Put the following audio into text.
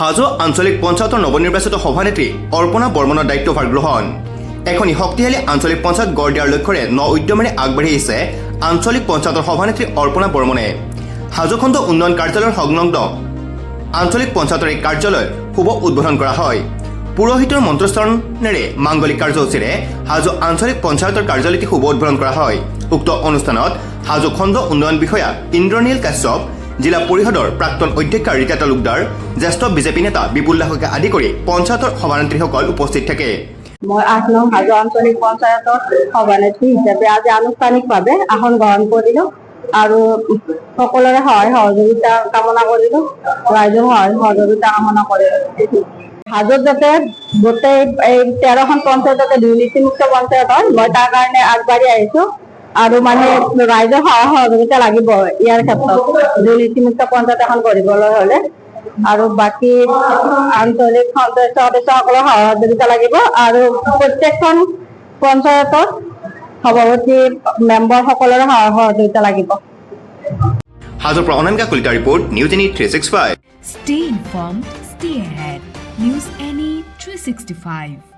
হাজো আঞ্চলিক পঞ্চায়তৰ নৱনিৰ্বাচিত সভানেত্ৰী অৰ্পণা বৰ্মনৰ দায়িত্বভাৰ গ্ৰহণ। এখনি শক্তিশালী আঞ্চলিক পঞ্চায়ত গঢ় দিয়াৰ লক্ষ্যৰে উদ্যমেৰে আগবাঢ়ি আহিছে আঞ্চলিক পঞ্চায়তৰ সভানেত্ৰী অৰ্পণা বৰ্মনে। হাজো খণ্ড উন্নয়ন কাৰ্যালয়ৰ সংলগ্ন আঞ্চলিক পঞ্চায়তৰ এই কাৰ্যালয় শুভ উদ্বোধন কৰা হয়। পুৰোহিতৰ মন্ত্ৰোচ্চাৰণেৰে মাংগলিক কাৰ্যসূচীৰে হাজো আঞ্চলিক পঞ্চায়তৰ কাৰ্যালয়টি শুভ উদ্বোধন কৰা হয়। উক্ত অনুষ্ঠানত হাজো খণ্ড উন্নয়ন বিষয়া ইন্দ্ৰনীল কাশ্যপ, জিলা পৰিষদৰ প্ৰাক্তন অধ্যক্ষা ৰীতা তালুকদাৰ, জ্যেষ্ঠ বিজেপি নেতা বিপুল দাসকে আদি কৰি পঞ্চায়তৰ সভানেত্ৰীসকল উপস্থিত থাকে। মই ৮ নং হাজো আঞ্চলিক পঞ্চায়তৰ সভানেত্ৰী হিচাপে আজি আনুষ্ঠানিকভাৱে আসন গ্ৰহণ কৰিলো আৰু সকলোৰে সহায় সহযোগিতা কামনা কৰিলো, ৰাইজৰ সহায় সহযোগিতা কামনা কৰিলো। হাজোত যাতে গোটেই এই 13খন পঞ্চায়ততে দুৰ্নীতিমুক্ত পঞ্চায়ত হয়, মই তাৰ কাৰণে আগবাঢ়ি আহিছো আৰু ৰাইজৰ সহায় সহযোগিতা লাগিব ইয়াৰ ক্ষেত্ৰত দুৰ্নীতিমুক্ত পঞ্চায়ত এখন গঢ়িবলৈ হলে, আৰু বাকী আঞ্চলিক সদস্যসকলৰ সহযোগিতা লাগিব আৰু প্ৰত্যেকখন পঞ্চায়তৰ সভাপতি মেম্বাৰ সকলৰে সহযোগিতা লাগিব। হাজোৰ পৰা Anamika Kalita report, news any 365। Stay informed, stay ahead. News Any 365.